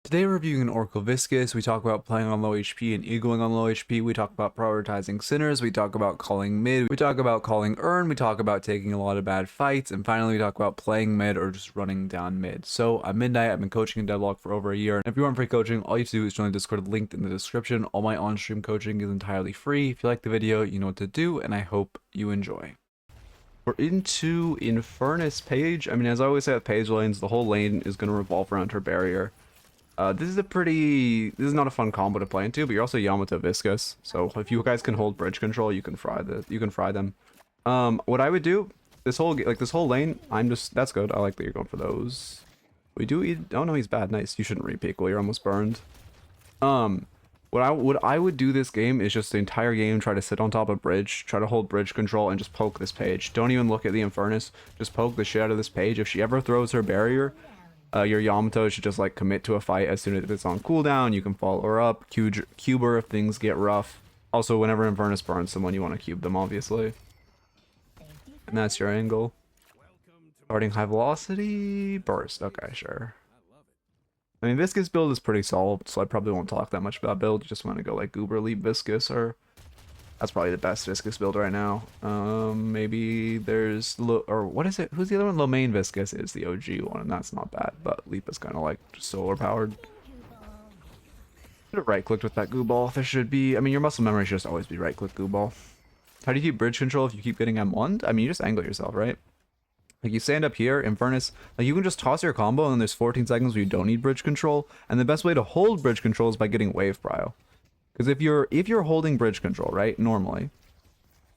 Today we're reviewing an Oracle Viscous. We talk about playing on low HP and eagling on low HP. We talk about prioritizing sinners. We talk about calling mid. We talk about calling earn. We talk about taking a lot of bad fights. And finally, we talk about playing mid or just running down mid. So I'm Midknight. I've been coaching in Deadlock for over a year. And if you want free coaching, all you have to do is join the Discord linked in the description. All my on-stream coaching is entirely free. If you like the video, you know what to do, and I hope you enjoy. We're into Infernus Page. I mean, as I always say with Page lanes, the whole lane is going to revolve around her barrier. This is not a fun combo to play into, but you're also Yamato Viscous, so if you guys can hold bridge control, you can fry them. What I would do, this whole lane, that's good. I like that you're going for those. We do eat, oh no, he's bad, nice. You shouldn't re-peek, well, you're almost burned. What I would do this game is just the entire game try to sit on top of bridge, try to hold bridge control, and just poke this page. Don't even look at the Infernus, just poke the shit out of this page. If she ever throws her barrier, your Yamato should just like commit to a fight as soon as it's on cooldown. You can follow her up, cube her if things get rough. Also, whenever Infernus burns someone, you want to cube them, obviously. And that's your angle. Starting high velocity, burst. Okay, sure. I mean, Viscous build is pretty solid, so I probably won't talk that much about build. You just want to go like Goober Leap Viscous, or that's probably the best Viscous build right now. Maybe there's or what is it? Who's the other one? Lomain Viscous is the OG one, and that's not bad. But Leap is kind of like just solar powered. Should have right clicked with that goo ball. There should be. I mean, your muscle memory should just always be right click goo ball. How do you keep bridge control if you keep getting M1'd? I mean, you just angle yourself, right? Like you stand up here, Infernus, like you can just toss your combo, and then there's 14 seconds where you don't need bridge control. And the best way to hold bridge control is by getting wave prio. Because if you're holding bridge control, right, normally,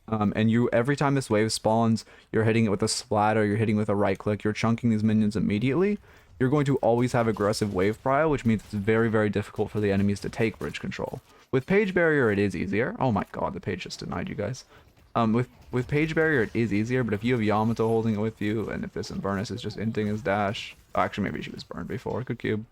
and you every time this wave spawns, you're hitting it with a splat or you're hitting with a right click, you're chunking these minions immediately, you're going to always have aggressive wave prio, which means it's very, very difficult for the enemies to take bridge control. With Page Barrier, it is easier. Oh my god, the page just denied you guys. With Page Barrier, it is easier, but if you have Yamato holding it with you, and if this Infernus is just inting his dash, actually maybe she was burned before, good cube.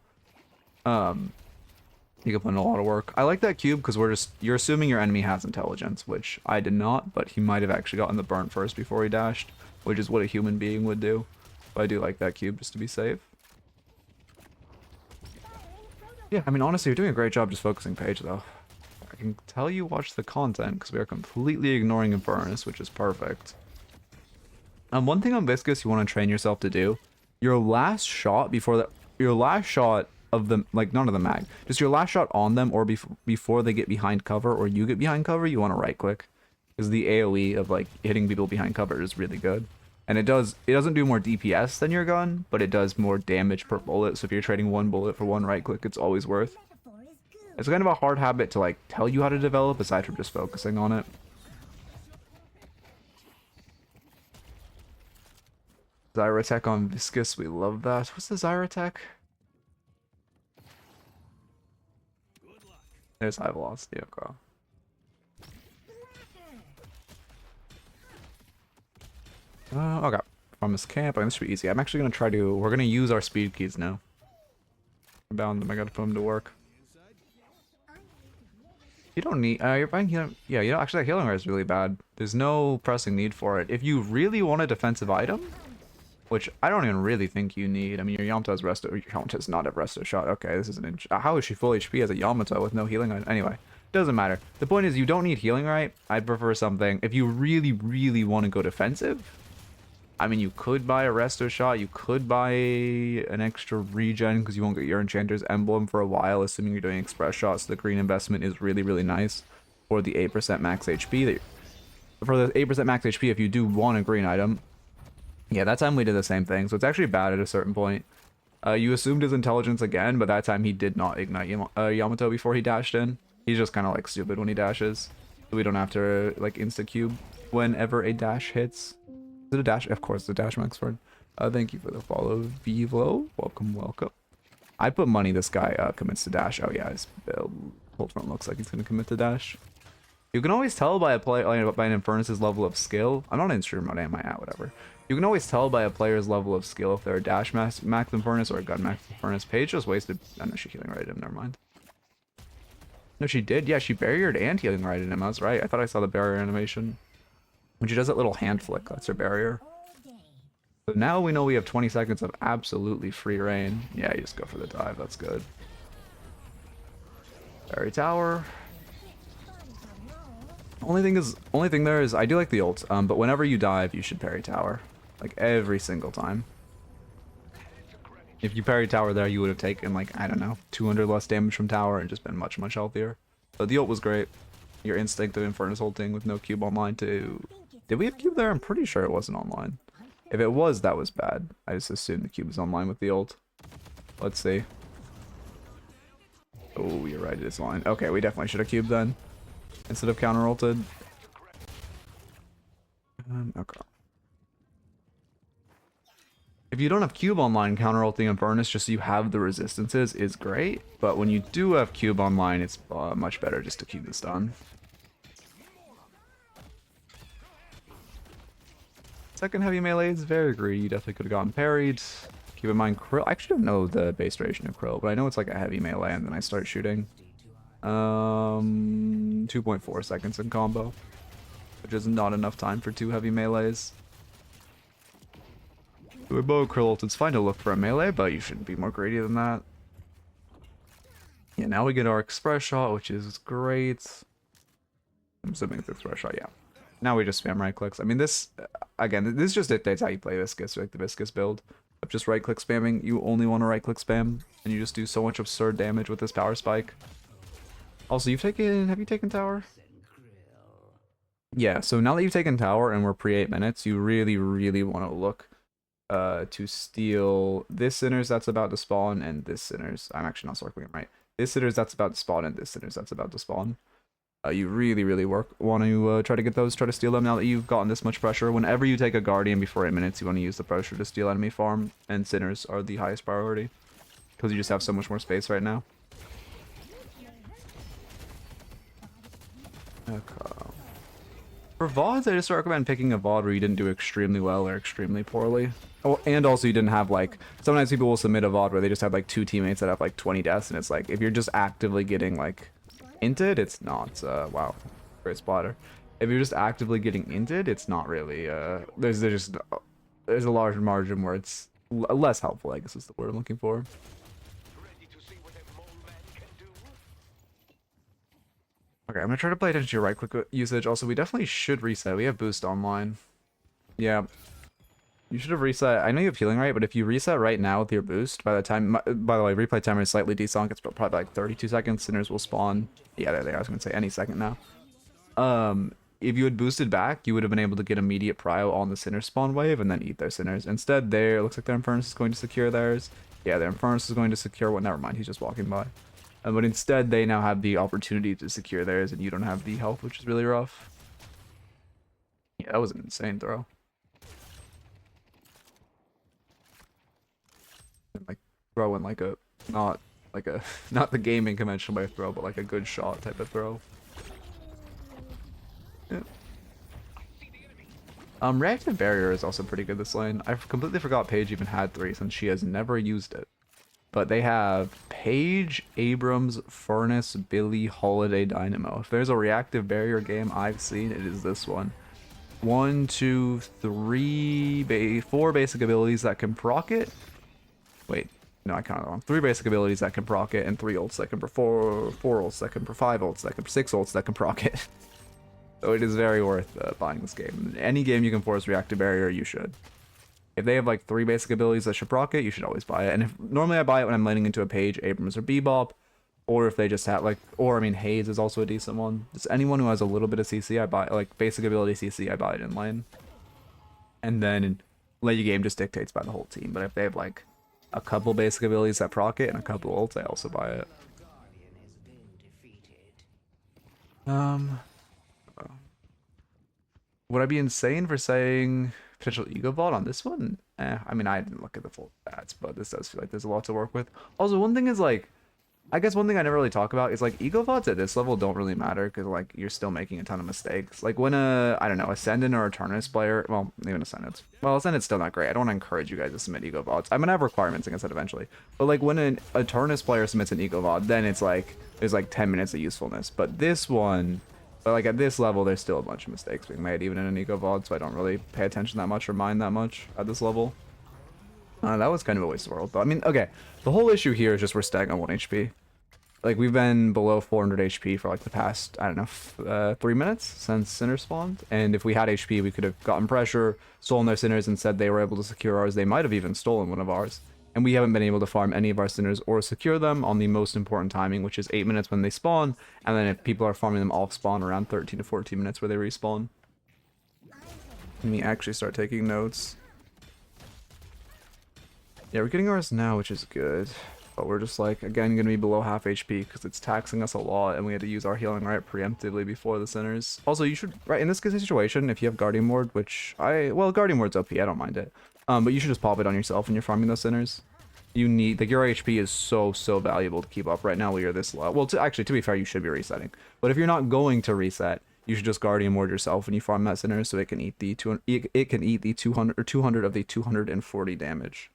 You can put in a lot of work. I like that cube because you're assuming your enemy has intelligence, which I did not, but he might have actually gotten the burn first before he dashed, which is what a human being would do. But I do like that cube just to be safe. Yeah, I mean, honestly, you're doing a great job just focusing Page, though. I can tell you watch the content because we are completely ignoring Infernus, which is perfect. One thing on Viscous you want to train yourself to do, your last shot of them, like none of the mag, just your last shot on them or before they get behind cover or you get behind cover, you want to right click, because the AoE of like hitting people behind cover is really good, and it doesn't do more DPS than your gun, but it does more damage per bullet. So if you're trading one bullet for one right click, it's always worth. It's kind of a hard habit to like tell you how to develop aside from just focusing on it. Zyra tech on Viscous, we love that. What's the Zyra tech? There's high velocity, okay. Okay. From this camp, I think this should be easy. I'm actually gonna we're gonna use our speed keys now. Bound them, I gotta put them to work. You don't need, you're buying healing, yeah, you know, actually that healing ray is really bad. There's no pressing need for it. If you really want a defensive item, which I don't even really think you need. I mean, your Yamato has resto, your Yamato does not have resto shot. Okay, this is an inch. How is she full HP as a Yamato with no healing? Anyway, doesn't matter. The point is you don't need healing, right? I'd prefer something, if you really, really want to go defensive, I mean, you could buy a resto shot. You could buy an extra regen because you won't get your Enchanter's Emblem for a while, assuming you're doing express shots. So the green investment is really, really nice for the 8% max HP. For the 8% max HP, if you do want a green item, yeah, that time we did the same thing, so it's actually bad at a certain point. You assumed his intelligence again, but that time he did not ignite Yamato before he dashed in. He's just kind of like stupid when he dashes, so we don't have to like insta-cube whenever a dash hits. Is it a dash? Of course, the dash max for it. Thank you for the follow, Vivlo. Welcome, welcome. I put money this guy commits to dash. Oh yeah, his hold front looks like he's going to commit to dash. You can always tell by by an Infernus's level of skill. I'm not in stream mode, am I at? Whatever. You can always tell by a player's level of skill if they're a dash max Infernus or a gun max Infernus. Page just wasted. I know she healing righted him. Never mind. No, she did. Yeah, she barriered and healing righted him. I was right. I thought I saw the barrier animation. When she does that little hand flick, that's her barrier. So now we know we have 20 seconds of absolutely free reign. Yeah, you just go for the dive. That's good. Parry tower. Only thing there is, I do like the ult, but whenever you dive, you should parry tower. Like, every single time. If you parry tower there, you would have taken, like, I don't know, 200 less damage from tower and just been much, much healthier. But the ult was great. Your instinct of Infernus ulting with no cube online too. Did we have cube there? I'm pretty sure it wasn't online. If it was, that was bad. I just assumed the cube was online with the ult. Let's see. Oh, you're right, it is line. Okay, we definitely should have cubed then. Instead of counter ulted. Okay. If you don't have cube online, counter ulting Infernus just so you have the resistances is great. But when you do have cube online, it's much better just to keep this done. Second heavy melee is very greedy. You definitely could have gotten parried. Keep in mind, Krill. I actually don't know the base duration of Krill, but I know it's like a heavy melee, and then I start shooting. 2.4 seconds in combo, which is not enough time for 2 heavy melees. With bow Krill ult, it's fine to look for a melee, but you shouldn't be more greedy than that. Yeah, now we get our express shot, which is great. I'm assuming it's express shot, yeah. Now we just spam right clicks. I mean, this, again, this just dictates how you play Viscous, like the Viscous build. Of just right click spamming, you only want to right click spam, and you just do so much absurd damage with this power spike. Also, have you taken tower? Yeah, so now that you've taken tower and we're pre 8 minutes, you really, really want to look to steal this Sinners that's about to spawn and this Sinners. I'm actually not circling it right. This Sinners that's about to spawn and this Sinners that's about to spawn. You really, really want to try to get those, try to steal them now that you've gotten this much pressure. Whenever you take a Guardian before 8 minutes, you want to use the pressure to steal enemy farm, and Sinners are the highest priority. Because you just have so much more space right now. Okay. For Vods, I just recommend picking a Vod where you didn't do extremely well or extremely poorly. Oh, and also you didn't have, like, sometimes people will submit a Vod where they just have like 2 teammates that have like 20 deaths, and it's like, if you're just actively getting like inted, it's not, wow, great splatter. If you're just actively getting inted, it's not really, there's a large margin where it's less helpful, I guess is the word I'm looking for. Okay, I'm gonna try to pay attention to your right click usage. Also, we definitely should reset. We have boost online. Yeah. You should have reset. I know you have healing right, but if you reset right now with your boost, by the time, by the way, replay timer is slightly desunk. It's probably like 32 seconds. Sinners will spawn. Yeah, there they are. I was gonna say any second now. If you had boosted back, you would have been able to get immediate prio on the Sinner spawn wave and then eat their Sinners. Instead, it looks like their Infernus is going to secure theirs. Yeah, their Infernus is going to secure what? Never mind, he's just walking by. But instead, they now have the opportunity to secure theirs, and you don't have the health, which is really rough. Yeah, that was an insane throw. Like throwing like a not the gaming conventional way of throw, but like a good shot type of throw. Yeah. Reactive barrier is also pretty good this lane. I completely forgot Paige even had 3 since she has never used it. But they have Paige, Abrams, Furnace, Billy, Holiday, Dynamo. If there's a reactive barrier game I've seen, it is this one. 1, 2, 3, 4 basic abilities that can proc it. Wait, no, I counted wrong. 3 basic abilities that can proc it, and 3 ults that can 4 ults that can 5 ults that can 6 ults that can proc it. So it is very worth buying this game. Any game you can force reactive barrier, you should. If they have like 3 basic abilities that should proc it, you should always buy it. And if normally I buy it when I'm laning into a Paige, Abrams, or Bebop, or if they just have like, or I mean Hayes is also a decent one. Just anyone who has a little bit of CC, I buy like basic ability CC, I buy it in lane. And then in late game just dictates by the whole team. But if they have like a couple basic abilities that proc it and a couple ults, I also buy it. Would I be insane for saying potential ego vault on this one? I mean, I didn't look at the full stats, but this does feel like there's a lot to work with. Also, one thing is like, I guess one thing I never really talk about is like ego vaults at this level don't really matter because like you're still making a ton of mistakes. Like when I don't know, Ascendant or Eternus player, well, even Ascendant. Well, Ascendant's still not great. I don't want to encourage you guys to submit ego vaults. I'm gonna have requirements against that eventually. But like when an Eternus player submits an ego vault, then it's like there's like 10 minutes of usefulness. But this one, but like at this level, there's still a bunch of mistakes being made, even in an ego vault. So I don't really pay attention that much or mind that much at this level. That was kind of a waste of world. But I mean, okay, the whole issue here is just we're staying on 1 HP. Like, we've been below 400 HP for like the past, I don't know, 3 minutes since Sinners spawned. And if we had HP, we could have gotten pressure, stolen their Sinners, and said they were able to secure ours. They might have even stolen one of ours. And we haven't been able to farm any of our Sinners or secure them on the most important timing, which is 8 minutes when they spawn. And then if people are farming them off spawn, around 13 to 14 minutes where they respawn. Let me actually start taking notes. Yeah, we're getting ours now, which is good. But we're just like, again, going to be below half HP because it's taxing us a lot and we had to use our healing right preemptively before the Sinners. Also, you should, right, in this situation, if you have Guardian Ward, which well, Guardian Ward's OP, I don't mind it. But you should just pop it on yourself when you're farming those Sinners. You need, like, your HP is so valuable to keep up right now while you're this low. Well, actually, to be fair, you should be resetting. But if you're not going to reset, you should just Guardian Ward yourself when you farm that Sinner so it can eat the 200, it can eat the 200 or 200 of the 240 damage.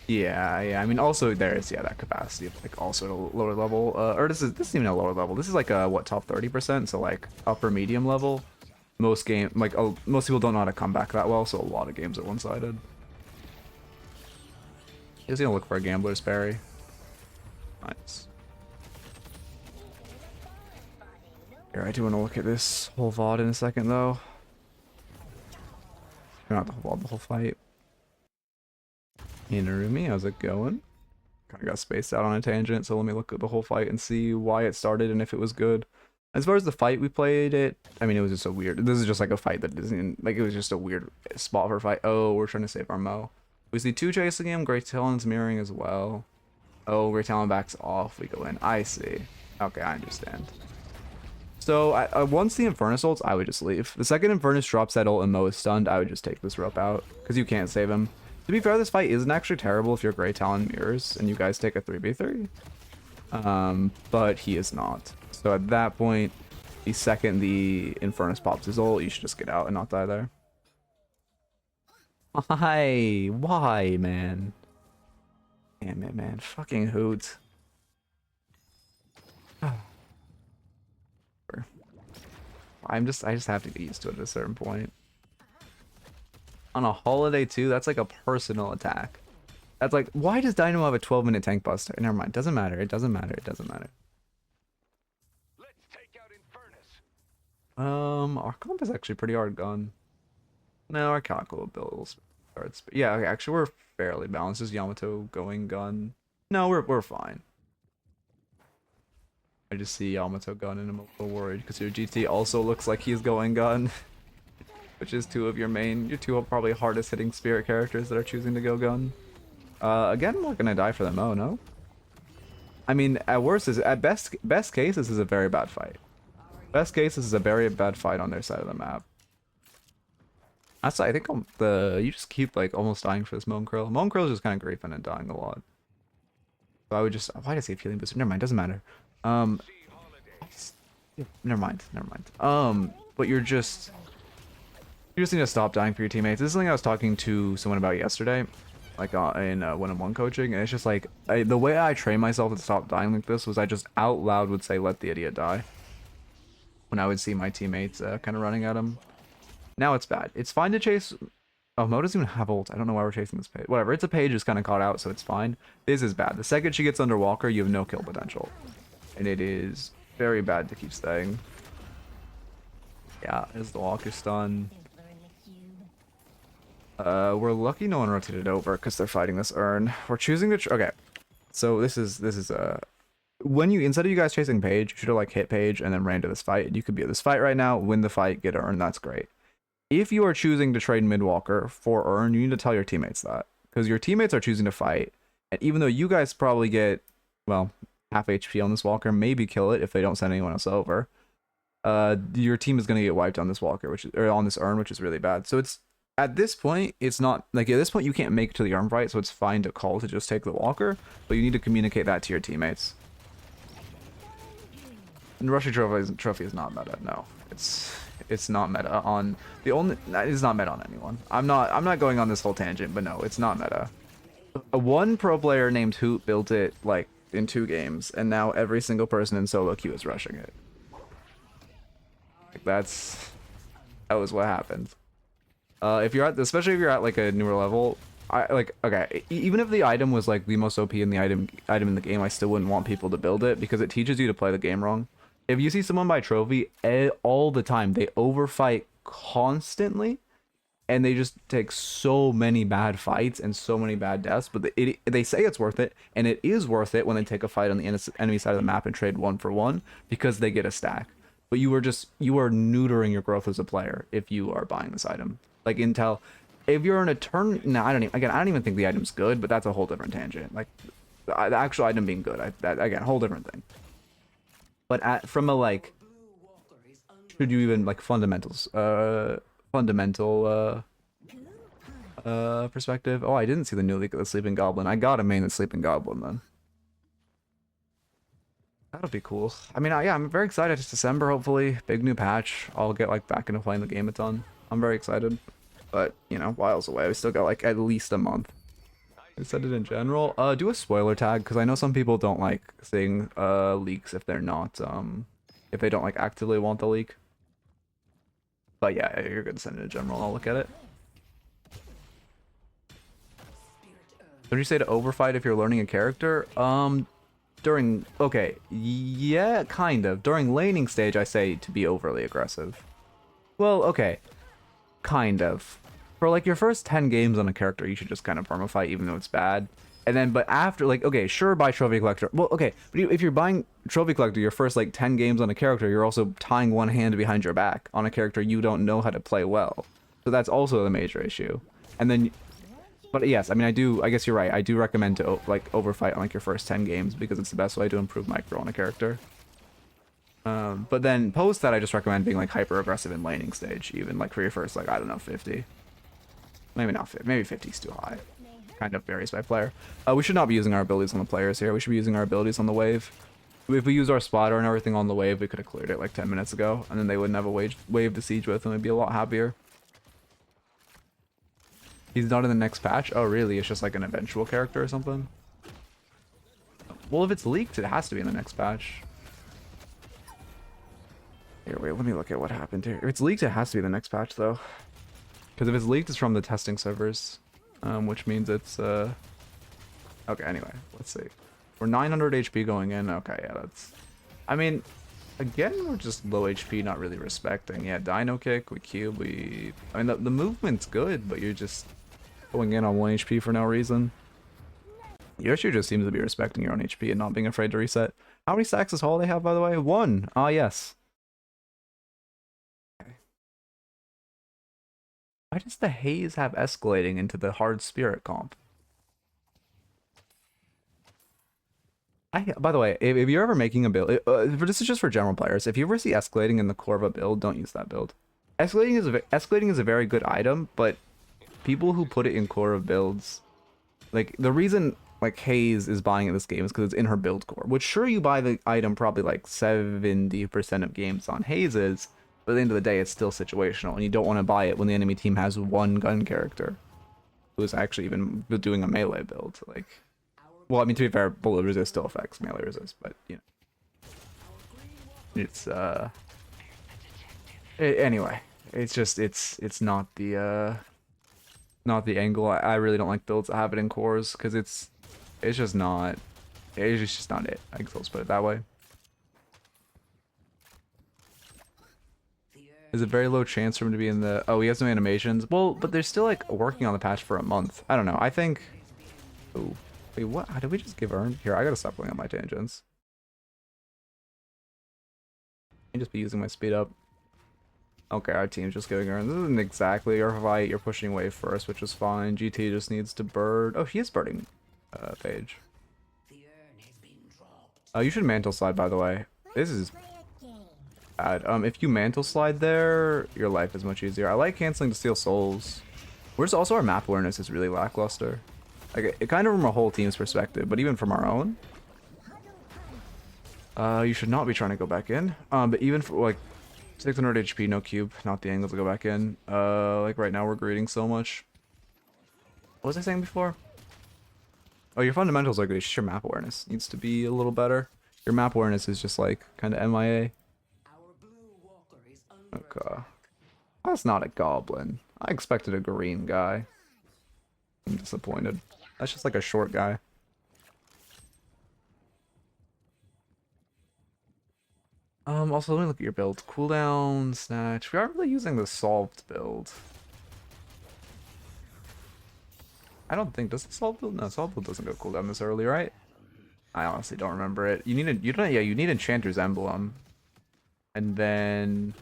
Yeah, I mean, also there is, yeah, that capacity of, like, also at a lower level, or this isn't even a lower level. This is like a, what, top 30%, so like upper medium level. Most most people don't know how to come back that well, so a lot of games are one-sided. He's gonna look for a Gambler's Parry. Nice. Here, I do want to look at this whole VOD in a second, though. Not the whole VOD, the whole fight. Inarumi, how's it going? Kind of got spaced out on a tangent, so let me look at the whole fight and see why it started and if it was good. As far as the fight we played it, I mean, it was just a weird, this is just like a fight that isn't, like, it was just a weird spot for a fight. Oh, we're trying to save our Mo. We see 2 chasing him, Great Talon's mirroring as well. Oh, Great Talon backs off, we go in. I see. Okay, I understand. So, once the Infernus ults, I would just leave. The second Infernus drops that ult and Mo is stunned, I would just take this rope out, because you can't save him. To be fair, this fight isn't actually terrible if your Grey Talon mirrors and you guys take a 3v3. But he is not. So at that point, the second the Infernus pops his ult, you should just get out and not die there. Why, man? Damn it, man. Fucking hoot. I just have to get used to it at a certain point. On a holiday too, that's like a personal attack. That's like, why does Dynamo have a 12-minute tank buster? Never mind, doesn't matter, it doesn't matter, it doesn't matter. Let's take out Infernus. Our comp is actually pretty hard gun. No, our calcul builds starts. But yeah, okay, actually we're fairly balanced. Is Yamato going gun? No, we're fine. I just see Yamato gun and I'm a little worried because your GT also looks like he's going gun. Which is your two probably hardest hitting spirit characters that are choosing to go gun. Again, we're gonna die for them. Oh no. I mean, at worst, at best case, this is a very bad fight. Best case, this is a very bad fight on their side of the map. That's, I think you just keep like almost dying for this Monkrill. Monkrill is just kind of griefing and dying a lot. So I would just, why did I say healing booster? Never mind, doesn't matter. Never mind. But you just need to stop dying for your teammates. This is something I was talking to someone about yesterday, like in one-on-one coaching, and it's just like, the way I train myself to stop dying like this was I just out loud would say, let the idiot die. When I would see my teammates kind of running at him. Now it's bad. It's fine to chase. Oh, Mo doesn't even have ult. I don't know why we're chasing this page. Whatever, it's a page just kind of caught out, so it's fine. This is bad. The second she gets under Walker, you have no kill potential. And it is very bad to keep staying. Yeah, as the Walker stun. We're lucky no one rotated over because they're fighting this urn. We're choosing to okay. So this is when you, instead of you guys chasing Page, you should have like hit Page and then ran to this fight. You could be at this fight right now, win the fight, get urn, that's great. If you are choosing to trade Midwalker for urn, you need to tell your teammates that. Because your teammates are choosing to fight. And even though you guys probably get, well, half HP on this Walker, maybe kill it if they don't send anyone else over. Your team is gonna get wiped on this Walker, or on this urn, which is really bad. So it's, at this point, it's not, like, at this point you can't make it to the urn fight, so it's fine to call to just take the Walker, but you need to communicate that to your teammates. And Rushing Trophy is not meta, no. It's not meta on, it's not meta on anyone. I'm not going on this whole tangent, but no, it's not meta. One pro player named Hoot built it, like, in 2 games, and now every single person in solo queue is rushing it. Like, that was what happened. If you're at, especially if you're at like a newer level, I like okay, even if the item was like the most OP in the item in the game, I still wouldn't want people to build it because it teaches you to play the game wrong. If you see someone buy trophy all the time, they overfight constantly, and they just take so many bad fights and so many bad deaths. But they say it's worth it, and it is worth it when they take a fight on the enemy side of the map and trade 1-for-1 because they get a stack. But you are neutering your growth as a player if you are buying this item. Like Intel, if you're in a turn, no, I don't even think the item's good, but that's a whole different tangent. Like the actual item being good, that again, whole different thing. But from a like, should you even like fundamentals, fundamental perspective? Oh, I didn't see the new leak of the Sleeping Goblin. I gotta main the Sleeping Goblin then. That'll be cool. I mean, yeah, I'm very excited. It's December, hopefully. Big new patch. I'll get like back into playing the game a ton. I'm very excited. But, you know, whiles away. We still got like at least a month. I said it in general. Do a spoiler tag, because I know some people don't like seeing leaks if they're not if they don't like actively want the leak. But yeah, you're good to send it in general. I'll look at it. Don't you say to overfight if you're learning a character? Okay, yeah, kind of. During laning stage, I say to be overly aggressive. Well, okay, kind of. For like your first 10 games on a character, you should just kind of permafight even though it's bad. And then, but after, like, okay, sure, buy Trophy Collector. Well, okay, but if you're buying Trophy Collector your first like 10 games on a character, you're also tying one hand behind your back on a character you don't know how to play well. So that's also a major issue. And then, but yes, I mean, I guess you're right. I do recommend to like overfight on like your first 10 games because it's the best way to improve micro on a character. But then post that, I just recommend being like hyper aggressive in laning stage, even like for your first, like, I don't know, 50. Maybe not 50, maybe 50 is too high. Kind of varies by player. We should not be using our abilities on the players here. We should be using our abilities on the wave. If we use our spotter and everything on the wave, we could have cleared it like 10 minutes ago, and then they wouldn't have a wave to siege with, and we'd be a lot happier. He's not in the next patch? Oh, really? It's just like an eventual character or something? Well, if it's leaked, it has to be in the next patch. Here, wait, let me look at what happened here. If it's leaked, it has to be the next patch, though. Because if it's leaked, it's from the testing servers. Which means it's, Okay, anyway, let's see. We're 900 HP going in. Okay, yeah, that's... I mean, again, we're just low HP, not really respecting. Yeah, Dino Kick, we cube, we... I mean, the movement's good, but you're just going in on 1 HP for no reason. Yoshi just seems to be respecting your own HP and not being afraid to reset. How many stacks does Holiday have, by the way? 1! Ah, yes. Why does the haze have escalating into the hard spirit comp? By the way, if you're ever making a build, this is just for general players. If you ever see escalating in the core of a build, don't use that build. Escalating is a very good item, but people who put it in core of builds, like the reason like Haze is buying in this game is because it's in her build core. Which sure, you buy the item probably like 70% of games on Hazes. But at the end of the day, it's still situational, and you don't want to buy it when the enemy team has 1 gun character who's actually even doing a melee build. Like, well, I mean, to be fair, bullet resist still affects melee resist, but you know, it's anyway, it's just it's not the angle. I really don't like builds that have it in cores because it's just not it. I guess let's put it that way. Is a very low chance for him to be in the... Oh, he has no animations. Well, but they're still, like, working on the patch for a month. I don't know. I think... Oh. Wait, what? How did we just give Earn? Here, I gotta stop going on my tangents. I just be using my speed up. Okay, our team's just giving Earn. This isn't exactly your fight. You're pushing wave first, which is fine. GT just needs to bird... Oh, he is birding Phage. Oh, you should mantle slide, by the way. This is... bad. If you mantle slide there, your life is much easier. I like canceling to steal souls. Whereas also our map awareness is really lackluster. Like it kind of from a whole team's perspective, but even from our own. You should not be trying to go back in. But even for like 600 HP, no cube, not the angle to go back in. Like right now we're greeting so much. What was I saying before? Oh, your fundamentals are good. It's just your map awareness needs to be a little better. Your map awareness is just like kind of MIA. Okay. That's not a goblin. I expected a green guy. I'm disappointed. That's just like a short guy. Also, let me look at your build. Cooldown, snatch. We aren't really using the solved build. I don't think, does the solved build? No, solved build doesn't go cooldown this early, right? I honestly don't remember it. You need a, you don't, yeah, you need Enchanter's Emblem. And then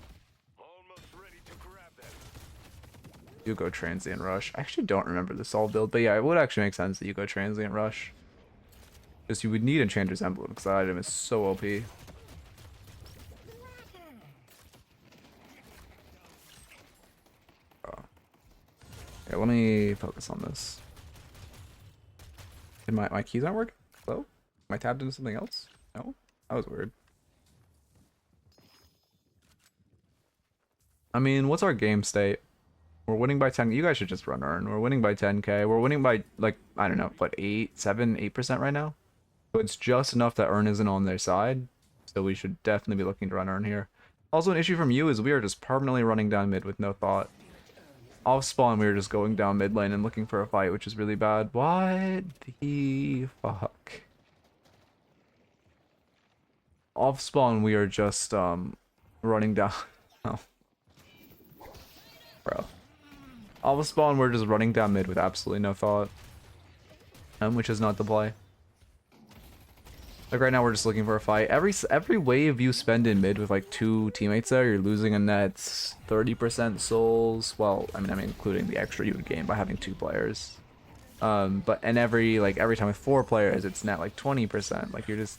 you go Transient Rush. I actually don't remember the solved build, but yeah, it would actually make sense that you go Transient Rush. Just you would need Enchanter's Emblem because that item is so OP. Okay, let me focus on this. And my keys aren't working? Hello? Am I tabbed into something else? No? That was weird. I mean, what's our game state? We're winning by 10. You guys should just run earn. We're winning by 10k. We're winning by, like, I don't know, what, 8% right now? So it's just enough that earn isn't on their side. So we should definitely be looking to run earn here. Also, an issue from you is we are just permanently running down mid with no thought. Off spawn, we were just going down mid lane and looking for a fight, which is really bad. What the fuck? Off spawn, we are just running down. Oh, bro. Off spawn, we're just running down mid with absolutely no thought, which is not the play. Like right now, we're just looking for a fight. Every wave you spend in mid with like 2 teammates there, you're losing a net 30% souls. Well, I mean, including the extra you would gain by having 2 players. But every time with 4 players, it's net like 20%. Like you're just,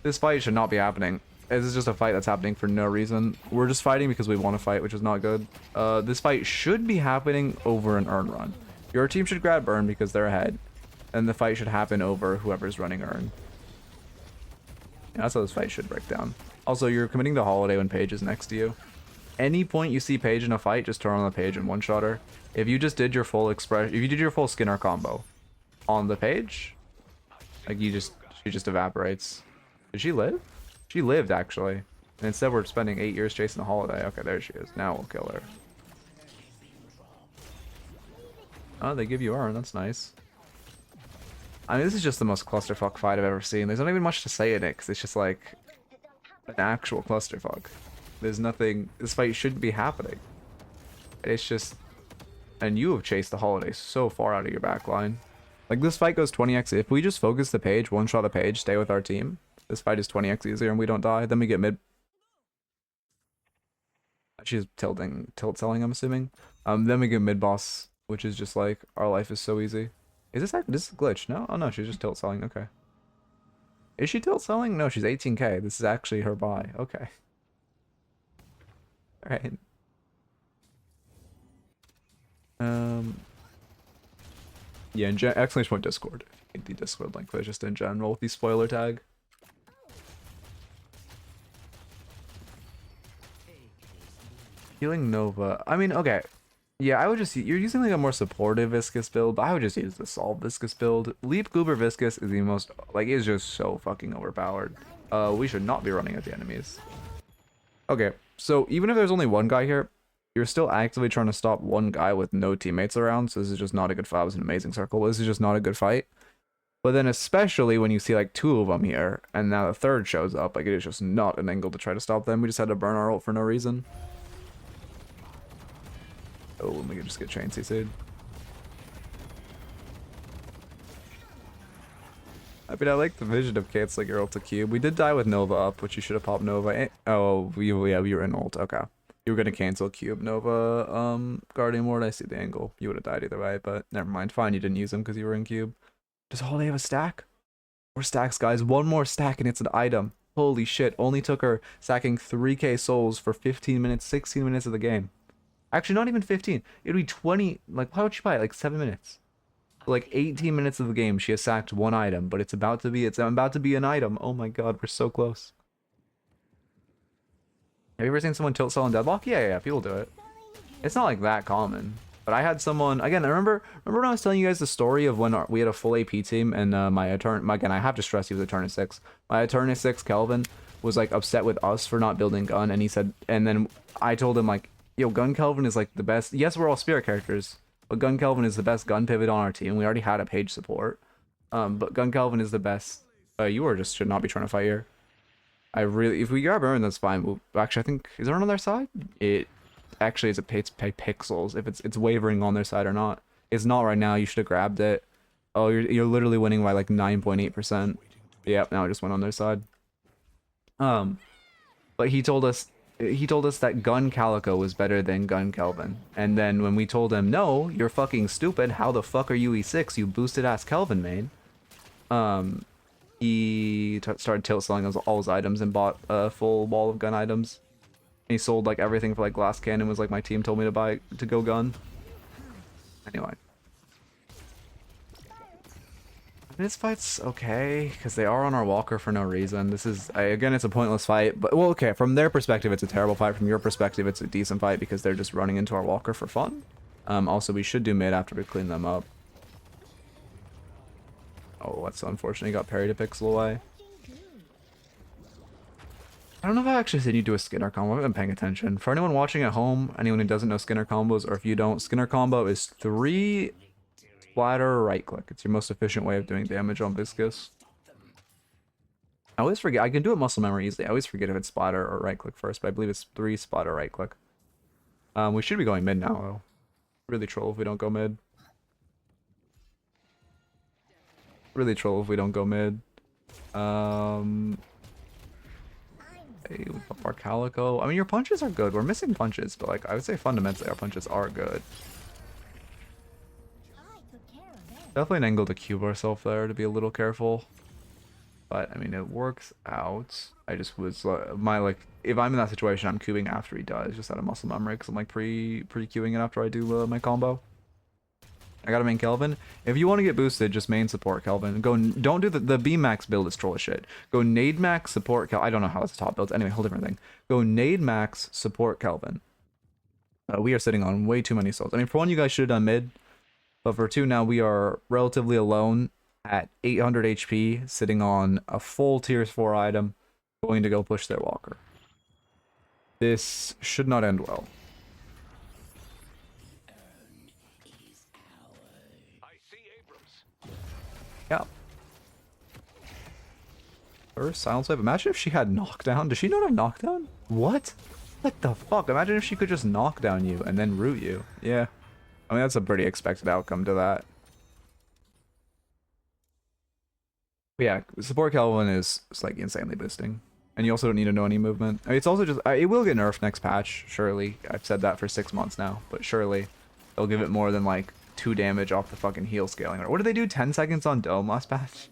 this fight should not be happening. This is just a fight that's happening for no reason. We're just fighting because we want to fight, which is not good. This fight should be happening over an earn run. Your team should grab earn because they're ahead, and the fight should happen over whoever's running earn. Yeah, that's how this fight should break down. Also, you're committing to holiday when Paige is next to you. Any point you see Paige in a fight, just turn on the Paige and one-shot her. If you just did your full express, if you did your full Skinner combo on the Paige, like she just evaporates. Did she live? She lived actually. And instead we're spending 8 years chasing the holiday. Okay, there she is. Now we'll kill her. Oh, they give you earn. That's nice. I mean, this is just the most clusterfuck fight I've ever seen. There's not even much to say in it, because it's just like an actual clusterfuck. There's nothing. This fight shouldn't be happening. It's just, and you have chased the holiday so far out of your back line. Like this fight goes 20x. If we just focus the Page, one shot the Page, stay with our team, this fight is 20x easier and we don't die. Then we get mid. She's tilt selling, I'm assuming. Then we get mid boss, which is just like our life is so easy. Is this a glitch? No? Oh no, she's just tilt selling. Okay. Is she tilt selling? No, she's 18k. This is actually her buy. Okay. Alright. Yeah, exclamation point Discord. If you need the Discord link, but just in general with the spoiler tag. Healing Nova. I mean, okay. Yeah, I would just, you're using like a more supportive Viscous build, but I would just use the Solve Viscous build. Leap Goober Viscous is the most, like, it's just so fucking overpowered. We should not be running at the enemies. Okay, so even if there's only one guy here, you're still actively trying to stop one guy with no teammates around, so this is just not a good fight. It was an amazing circle, but this is just not a good fight. But then especially when you see like 2 of them here, and now the 3rd shows up, like it is just not an angle to try to stop them. We just had to burn our ult for no reason. Oh, we can just get chain CC'd. I mean, I like the vision of canceling your ult to cube. We did die with Nova up, which you should have popped Nova. Oh, yeah, we were in ult. Okay. You were going to cancel cube Nova Guardian Ward. I see the angle. You would have died either way, but never mind. Fine, you didn't use them because you were in cube. Does Holiday have a stack? 4 stacks, guys. 1 more stack and it's an item. Holy shit. Only took her stacking 3k souls for 15 minutes, 16 minutes of the game. Actually, not even 15. It'd be 20. Like, how would she buy it? Like 7 minutes. For like 18 minutes of the game, she has sacked 1 item, but it's about to be an item. Oh my god, we're so close. Have you ever seen someone tilt sell in Deadlock? Yeah, people do it. It's not like that common. But I had someone, again, I remember when I was telling you guys the story of when we had a full AP team and again, I have to stress he was a turn of 6. My turn of 6, Kelvin, was like upset with us for not building gun, and he said, and then I told him like, yo, Gun Kelvin is like the best. Yes, we're all spirit characters, but Gun Kelvin is the best gun pivot on our team. We already had a page support. But Gun Kelvin is the best. You are just should not be trying to fight here. I really, if we grab Ern, that's fine. We'll, actually, I think, is Ern on their side? It actually is a pixels if it's wavering on their side or not. It's not right now. You should have grabbed it. Oh, you're literally winning by like 9.8%. Yep, now it just went on their side. But he told us that Gun Calico was better than Gun Kelvin. And then when we told him, no, you're fucking stupid. How the fuck are you E6? You boosted ass Kelvin main. He started tilt selling all his items and bought a full wall of gun items. And he sold like everything for like glass cannon. Was like, my team told me to go gun. Anyway. This fight's okay, because they are on our walker for no reason. This is, again, it's a pointless fight. But, well, okay, from their perspective, it's a terrible fight. From your perspective, it's a decent fight because they're just running into our walker for fun. Also, we should do mid after we clean them up. Oh, that's so unfortunate. He got parried a pixel away. I don't know if I actually said you do a Skinner combo. I haven't been paying attention. For anyone watching at home, anyone who doesn't know Skinner combos, or if you don't, Skinner combo is 3 splatter right click. It's your most efficient way of doing damage on Viscous. I always forget. I can do it muscle memory easily. I always forget if it's splatter or right click first, but I believe it's 3 splatter right click. We should be going mid now, though. Really troll if we don't go mid. Really troll if we don't go mid. Hey, we pop our Calico. I mean, your punches are good. We're missing punches, but like I would say fundamentally our punches are good. Definitely an angle to cube ourselves there to be a little careful. But I mean, it works out. I just was if I'm in that situation, I'm cubing after he does, just out of muscle memory, because I'm like pre-queuing it after I do my combo. I got a main Kelvin. If you want to get boosted, just main support Kelvin. Don't do the B max build is troll as shit. Go nade max support Kelvin. I don't know how it's top builds. Anyway, whole different thing. Go nade max support Kelvin. We are sitting on way too many souls. I mean, for one, you guys should have done mid, but for two, now we are relatively alone at 800 HP, sitting on a full tier 4 item, going to go push their walker. This should not end well. Yeah. First silence wave. Imagine if she had knockdown. Does she not have knockdown? What? What the fuck? Imagine if she could just knock down you and then root you. Yeah. I mean, that's a pretty expected outcome to that. But yeah, support Kelvin is like insanely boosting. And you also don't need to know any movement. I mean, it's also just, it will get nerfed next patch, surely. I've said that for 6 months now, but surely they'll give it more than like 2 damage off the fucking heal scaling. What did they do? 10 seconds on Dome last patch?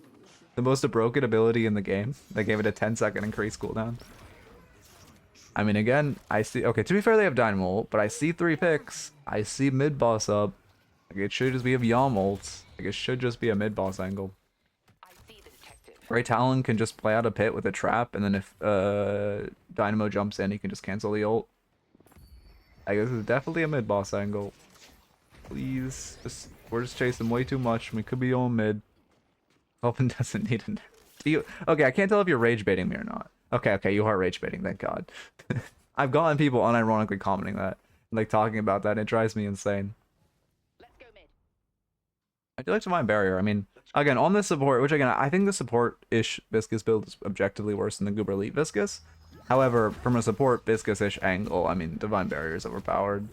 The most broken ability in the game. They gave it a 10-second increase cooldown. I mean, again, I see... Okay, to be fair, they have Dynamo ult, but I see 3 picks. I see mid-boss up. Like, it should just be a Yom ult. Like, it should just be a mid-boss angle. Ray Talon can just play out a pit with a trap, and then if Dynamo jumps in, he can just cancel the ult. I guess it's definitely a mid-boss angle. Please, we're just chasing way too much. We could be on mid. Kelvin doesn't need a... Okay, I can't tell if you're rage baiting me or not. Okay, you are rage baiting, thank God. I've gotten people unironically commenting that, like talking about that, and it drives me insane. Let's go mid. I do like Divine Barrier. I mean, again, on this support, which again, I think the support-ish Viscous build is objectively worse than the Goober Elite Viscous. However, from a support Viscous-ish angle, I mean, Divine Barrier is overpowered.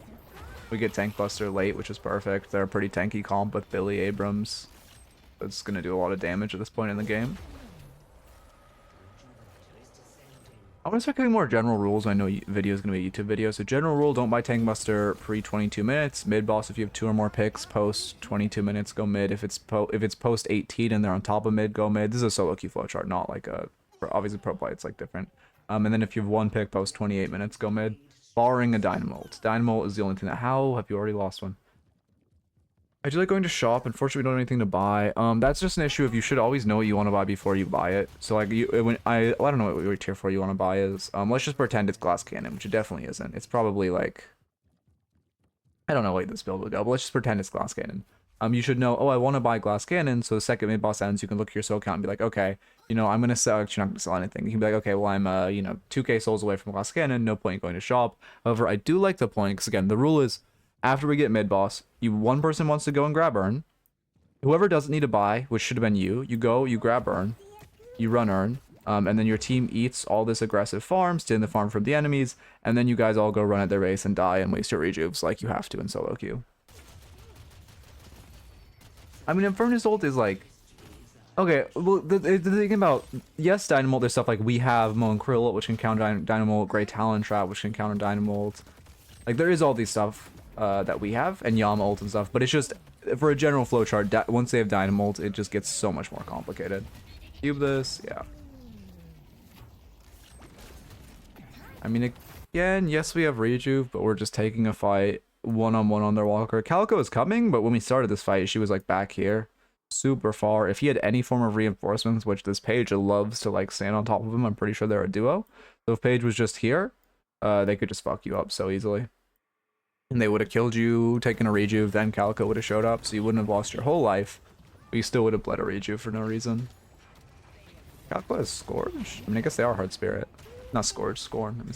We get Tank Buster late, which is perfect. They're a pretty tanky comp with Billy Abrams. It's going to do a lot of damage at this point in the game. I want to start giving more general rules. I know video is going to be a YouTube video. So general rule, don't buy Tank Buster pre-22 minutes. Mid-boss, if you have 2 or more picks, post 22 minutes, go mid. If it's post 18 and they're on top of mid, go mid. This is a solo queue flowchart, not like a... Obviously, pro play, it's like different. And then if you have 1 pick, post 28 minutes, go mid. Barring a Dynamo ult. Dynamo ult is the only thing that... How have you already lost one? I do like going to shop. Unfortunately, we don't have anything to buy. That's just an issue of you should always know what you want to buy before you buy it. So like I don't know what tier 4 you want to buy is. Let's just pretend it's glass cannon, which it definitely isn't. It's probably like... I don't know what this build would go, but let's just pretend it's glass cannon. You should know, oh, I want to buy glass cannon, so the second mid-boss ends, you can look at your soul count and be like, okay, you know, I'm going to sell, actually not going to sell anything. You can be like, okay, well, I'm, you know, 2k souls away from glass cannon, no point in going to shop. However, I do like the point, because again, the rule is, after we get mid boss, one person wants to go and grab Urn. Whoever doesn't need to buy, which should have been you, you go, you grab Urn, you run Urn, and then your team eats all this aggressive farm, stealing the farm from the enemies, and then you guys all go run at their base and die and waste your rejuves like you have to in solo queue. I mean, Infernus ult is like... Okay, well, the thing about... Yes, Dynamo, there's stuff like we have Mo and Krill, which can counter Dynamo, Great Talon Trap, which can counter Dynamo ult. Like, there is all these stuff that we have, and Yama ult and stuff, but it's just... For a general flowchart, once they have Dynamo ult, it just gets so much more complicated. Cube this, yeah. I mean, again, yes, we have Rejuve, but we're just taking a fight one-on-one on their walker. Calico is coming, but when we started this fight, she was like back here, super far. If he had any form of reinforcements, which this Page loves to like stand on top of him, I'm pretty sure they're a duo. So if Page was just here, they could just fuck you up so easily. And they would have killed you, taken a Rejuve, then Calico would have showed up, so you wouldn't have lost your whole life, but you still would have bled a Rejuve for no reason. Calico has Scourge? I mean, I guess they are Hard Spirit. Not Scourge, Scorn.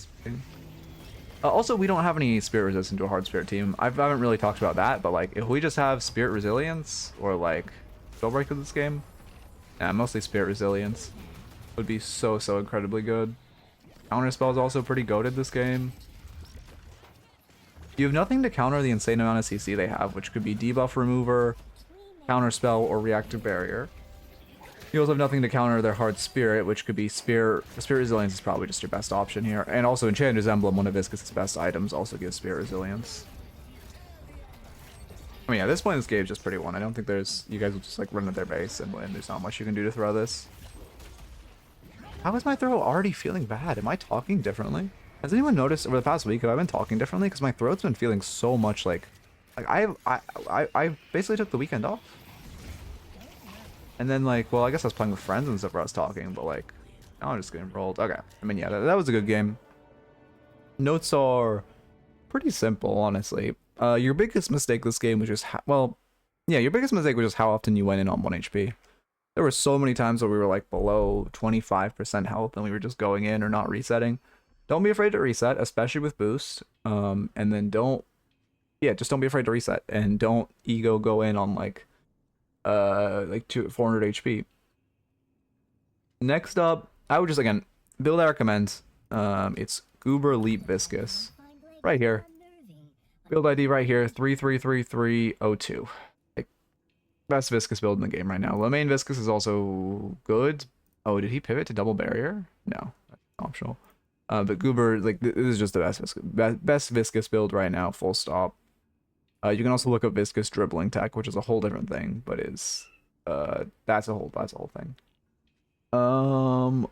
Also, we don't have any Spirit Resistance to a Hard Spirit team. I haven't really talked about that, but like, if we just have Spirit Resilience, or like, Spellbreak in this game, yeah, mostly Spirit Resilience, would be so incredibly good. Counterspell is also pretty goated this game. You have nothing to counter the insane amount of CC they have, which could be Debuff Remover, Counterspell, or Reactive Barrier. You also have nothing to counter their Hard Spirit, which could be Spirit Resilience is probably just your best option here. And also Enchanter's Emblem, one of Viscous' best items, also gives Spirit Resilience. I mean, yeah, this point in this game is just pretty one. I don't think there's... You guys will just like run at their base and win. There's not much you can do to throw this. How is my throw already feeling bad? Am I talking differently? Has anyone noticed over the past week have I been talking differently? Because my throat's been feeling so much like I basically took the weekend off. And then like, well, I guess I was playing with friends and stuff where I was talking, but like, now I'm just getting rolled. Okay, I mean, yeah, that was a good game. Notes are pretty simple, honestly. Your biggest mistake this game was just, your biggest mistake was just how often you went in on 1 HP. There were so many times where we were like below 25% health and we were just going in or not resetting. Don't be afraid to reset, especially with boost. And then just don't be afraid to reset and don't ego go in on like 400 HP. Next up, I would just again build I recommend. It's Goober Leap Viscous right here. Build ID right here, 333302. Like, best Viscous build in the game right now. Lemaine Viscous is also good. Oh, did he pivot to double barrier? No, that's optional. But Goober, like, this is just the best Viscous build right now, full stop. You can also look up Viscous dribbling tech, which is a whole different thing, but is that's a whole thing.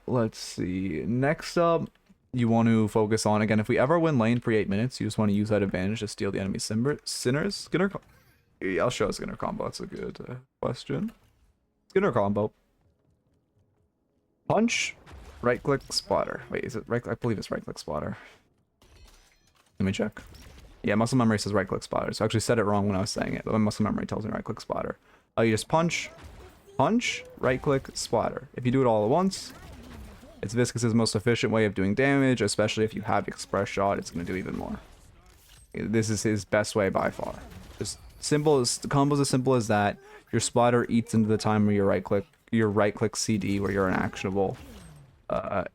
Let's see. Next up, you want to focus on, again, if we ever win lane for 8 minutes, you just want to use that advantage to steal the enemy Sinners. Skinner, yeah, I'll show a Skinner combo. That's a good question. Skinner combo. Punch, right click, splatter. Wait, is it right? I believe it's right click, splatter. Let me check. Yeah, muscle memory says right click, splatter. So I actually said it wrong when I was saying it, but my muscle memory tells me right click, splatter. You just punch, right click, splatter. If you do it all at once, it's Viscous' most efficient way of doing damage, especially if you have Express Shot, it's going to do even more. This is his best way by far. Just simple as, the combo's as simple as that. Your splatter eats into the time where your right click CD where you're inactionable.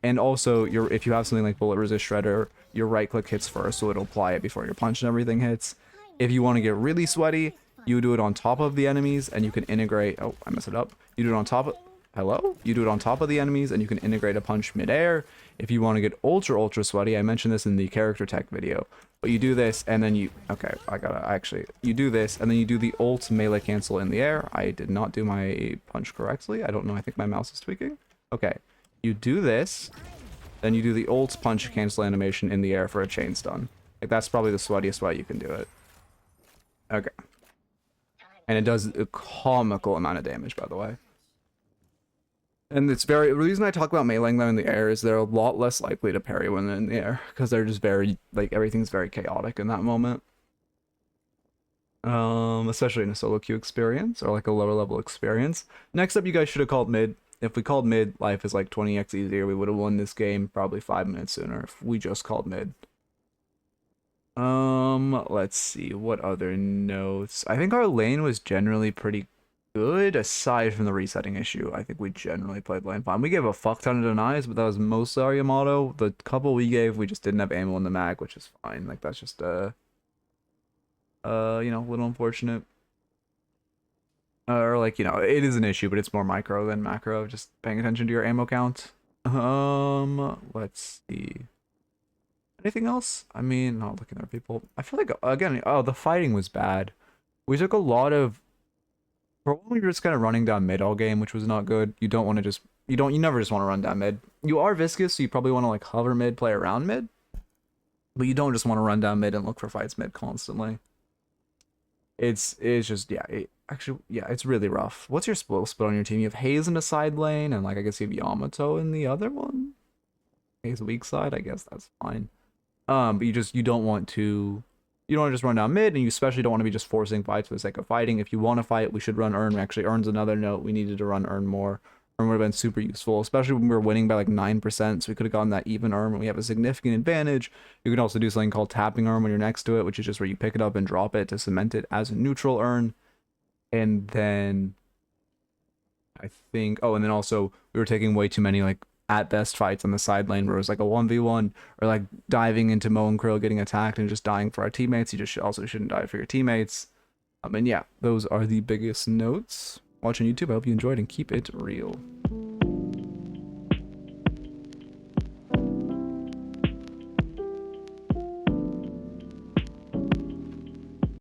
And also, if you have something like Bullet Resist Shredder, your right click hits first, so it'll apply it before your punch and everything hits. If you want to get really sweaty, you do it on top of the enemies, and you can integrate... Oh, I messed it up. You do it on top of... Hello? You do it on top of the enemies, and you can integrate a punch midair. If you want to get ultra sweaty, I mentioned this in the character tech video, but you do this, and then you... Okay, you do this, and then you do the ult melee cancel in the air. I did not do my punch correctly. I don't know. I think my mouse is tweaking. Okay. You do this, then you do the ult punch cancel animation in the air for a chain stun. Like, that's probably the sweatiest way you can do it. Okay. And it does a comical amount of damage, by the way. And it's the reason I talk about meleeing them in the air is they're a lot less likely to parry when they're in the air, because they're just very, like, everything's very chaotic in that moment. Especially in a solo queue experience, or like a lower level experience. Next up, you guys should have called mid. If we called mid, life is like 20x easier. We would have won this game probably 5 minutes sooner if we just called mid. Let's see, what other notes? I think our lane was generally pretty good, aside from the resetting issue. I think we generally played lane fine. We gave a fuck ton of denies, but that was mostly our Yamato. The couple we gave, we just didn't have ammo in the mag, which is fine. Like, that's just, you know, a little unfortunate. Or, like, you know, it is an issue, but it's more micro than macro, just paying attention to your ammo count. Let's see. Anything else? I mean, not looking at people. I feel like, again, oh, the fighting was bad. We took a lot of, for when we were just kind of running down mid all game, which was not good. You don't want to just, you never just want to run down mid. You are Viscous, so you probably want to like hover mid, play around mid. But you don't just want to run down mid and look for fights mid constantly. It's just, yeah, actually, yeah, it's really rough. What's your split on your team? You have Hayes in the side lane, and like, I guess you have Yamato in the other one? Hayes weak side, I guess that's fine. But you don't want to just run down mid, and you especially don't want to be just forcing fights for the sake of fighting. If you want to fight, we should run Earn. Actually, Earn's another note. We needed to run Earn more. Earn would have been super useful, especially when we were winning by like 9%, so we could have gotten that even Earn when we have a significant advantage. You can also do something called tapping Earn when you're next to it, which is just where you pick it up and drop it to cement it as a neutral Earn. And then I think, oh, and then also we were taking way too many like at best fights on the side lane where it was like a 1v1 or like diving into Mo and Krill getting attacked and just dying for our teammates. You just also shouldn't die for your teammates. And yeah, those are the biggest notes. Watching YouTube, I hope you enjoyed and keep it real.